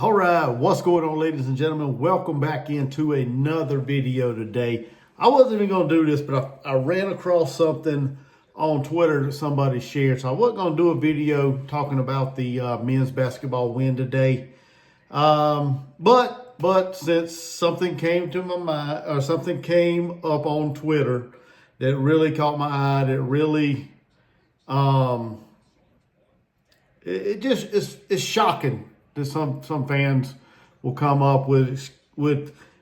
All right, what's going on, ladies and gentlemen? Welcome back into another video today. I wasn't even going to do this, but I ran across something on Twitter that somebody shared. So I wasn't going to do a video talking about the men's basketball win today. But since something came to my mind, or something came up on Twitter that really caught my eye, that really, it's shocking that some fans will come up with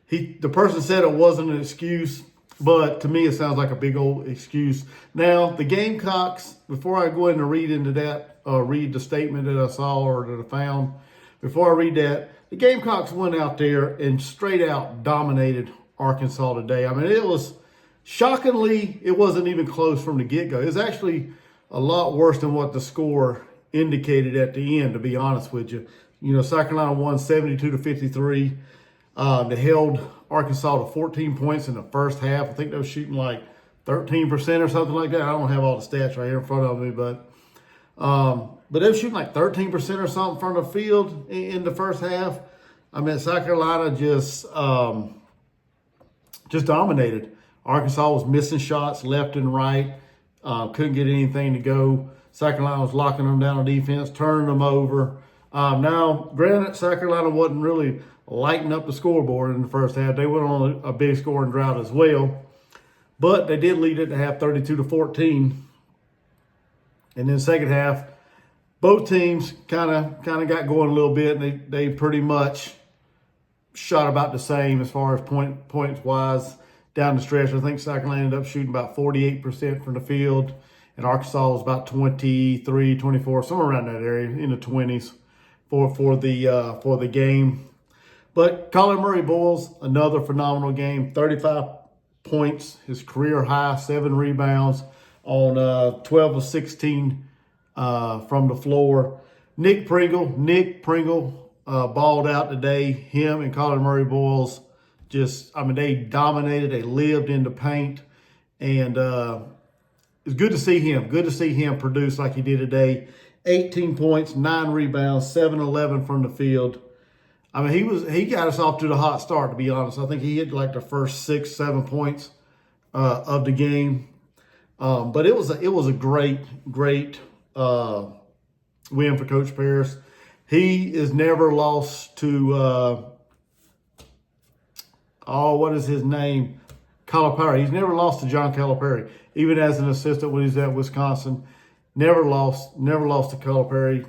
the person said it wasn't an excuse, but to me it sounds like a big old excuse. Now the Gamecocks, before I go in and read into that, read the statement that I saw or that I found, before I read that, the Gamecocks went out there and straight out dominated Arkansas today. I mean, it was shockingly, it wasn't even close from the get-go. It was actually a lot worse than what the score indicated at the end, to be honest with you. You know, South Carolina won 72-53. They held Arkansas to 14 points in the first half. I think they were shooting like 13% or something like that. I don't have all the stats right here in front of me, but they were shooting like 13% or something from the field in the first half. I mean, South Carolina just dominated. Arkansas was missing shots left and right. Couldn't get anything to go. South Carolina was locking them down on defense, turning them over. Now, granted, South Carolina wasn't really lighting up the scoreboard in the first half. They went on a big scoring drought as well. But they did lead it to half 32-14. And then second half, both teams kind of got going a little bit. And they pretty much shot about the same as far as points-wise down the stretch. I think South Carolina ended up shooting about 48% from the field. And Arkansas was about 23, 24, somewhere around that area, in the 20s for the game. But Colin Murray-Boyles, another phenomenal game, 35 points, his career high, 7 rebounds on 12 of 16 from the floor. Nick Pringle balled out today. Him and Colin Murray-Boyles they dominated. They lived in the paint, and it's good to see him. Good to see him produce like he did today. 18 points, 9 rebounds, 7-11 from the field. I mean, he got us off to the hot start, to be honest. I think he hit like the first 6-7 points of the game. But it was a great win for Coach Paris. He is never lost to what is his name? Calipari. He's never lost to John Calipari, even as an assistant when he's at Wisconsin. Never lost to Calipari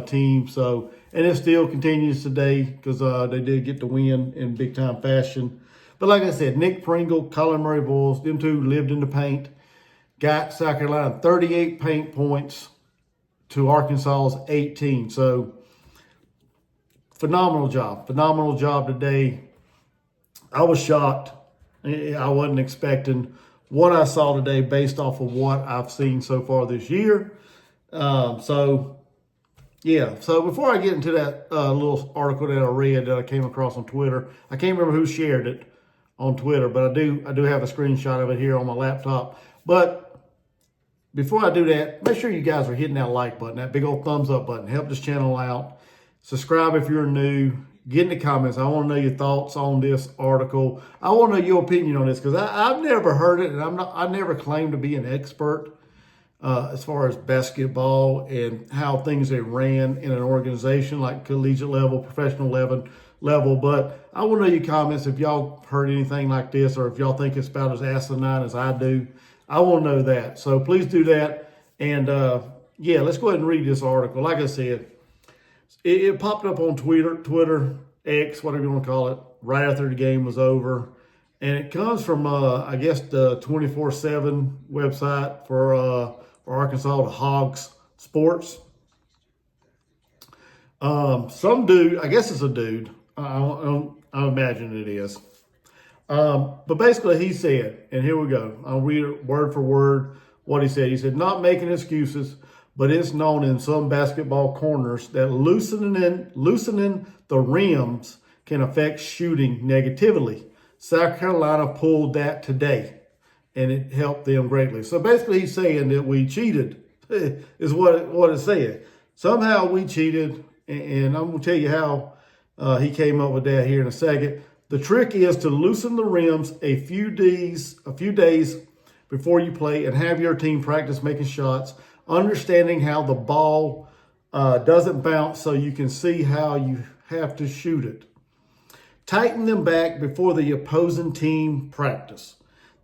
team. So, and it still continues today because they did get the win in big time fashion. But like I said, Nick Pringle, Colin Murray-Boyles, them two lived in the paint. Got South Carolina 38 paint points to Arkansas's 18. So, phenomenal job today. I was shocked. I wasn't expecting what I saw today based off of what I've seen so far this year. So before I get into that little article that I read that I came across on Twitter, I can't remember who shared it on Twitter, but I do have a screenshot of it here on my laptop. But before I do that, make sure you guys are hitting that like button, that big old thumbs up button. Help this channel out. Subscribe if you're new. Get in the comments. I want to know your thoughts on this article. I want to know your opinion on this because I've never heard it, and I never claimed to be an expert as far as basketball and how things are ran in an organization like collegiate level, professional level. But I want to know your comments if y'all heard anything like this, or if y'all think it's about as asinine as I do. I want to know that. So please do that. And let's go ahead and read this article. Like I said, it popped up on Twitter, X, whatever you want to call it, right after the game was over. And it comes from, I guess, the 24/7 website for Arkansas, the Hogs Sports. Some dude, I guess it's a dude. I imagine it is. But basically he said, and here we go. I'll read it word for word what he said. He said, not making excuses, but it's known in some basketball corners that loosening the rims can affect shooting negatively. South Carolina pulled that today, and it helped them greatly. So basically he's saying that we cheated, is what it's saying. Somehow we cheated, and I'm going to tell you how He came up with that here in a second. The trick is to loosen the rims a few days before you play and have your team practice making shots, understanding how the ball doesn't bounce so you can see how you have to shoot it. Tighten them back before the opposing team practice.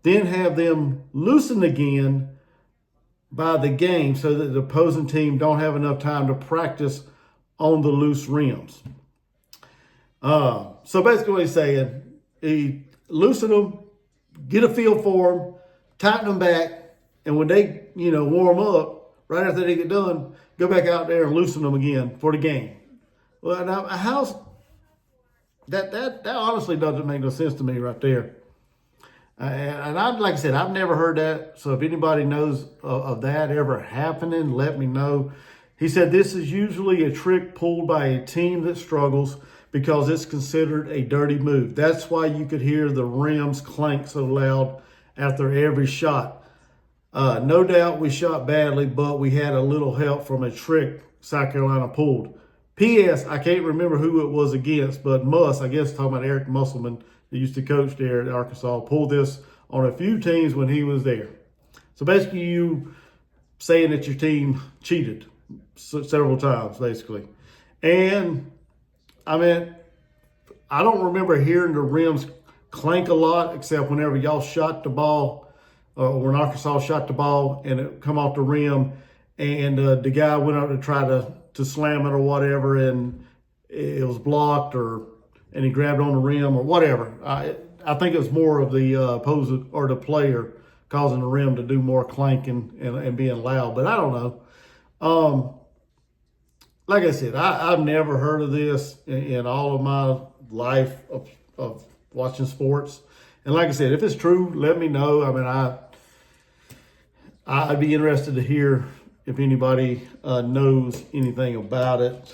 Then have them loosen again by the game so that the opposing team don't have enough time to practice on the loose rims. So basically what he's saying, he loosen them, get a feel for them, tighten them back, and when they, warm up, right after they get done, go back out there and loosen them again for the game. Well, now, that honestly doesn't make no sense to me right there. And like I said, I've never heard that. So if anybody knows of that ever happening, let me know. He said this is usually a trick pulled by a team that struggles because it's considered a dirty move. That's why you could hear the rims clank so loud after every shot. No doubt we shot badly, but we had a little help from a trick South Carolina pulled. P.S. I can't remember who it was against, but I guess talking about Eric Musselman, who used to coach there at Arkansas, pulled this on a few teams when he was there. So basically you saying that your team cheated several times, basically. And, I mean, I don't remember hearing the rims clank a lot, except whenever y'all shot the ball, when Arkansas shot the ball and it come off the rim, and the guy went out to try to slam it or whatever, and it was blocked, and he grabbed on the rim or whatever. I think it was more of the opposing or the player causing the rim to do more clanking and being loud, but I don't know. Like I said, I've never heard of this in all of my life of watching sports. And like I said, if it's true, let me know. I mean, I'd be interested to hear if anybody knows anything about it.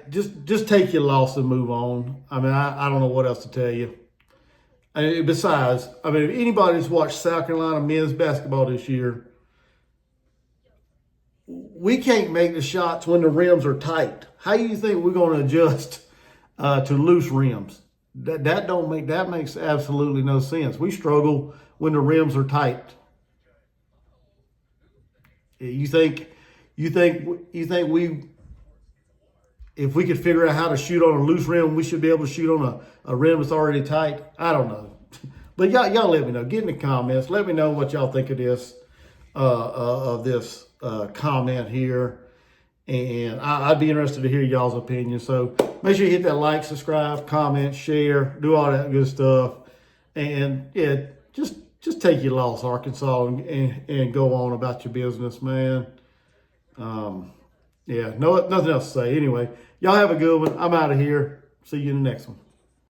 Just take your loss and move on. I mean, I don't know what else to tell you. Besides, if anybody's watched South Carolina men's basketball this year, we can't make the shots when the rims are tight. How do you think we're going to adjust to loose rims? That makes absolutely no sense. We struggle when the rims are tight. You think we, if we could figure out how to shoot on a loose rim, we should be able to shoot on a rim that's already tight? I don't know. But y'all let me know. Get in the comments. Let me know what y'all think of this comment here. And I'd be interested to hear y'all's opinion. So make sure you hit that like, subscribe, comment, share, do all that good stuff. And yeah, just take your loss, Arkansas, and go on about your business, man. Yeah, nothing else to say. Anyway, y'all have a good one. I'm out of here. See you in the next one.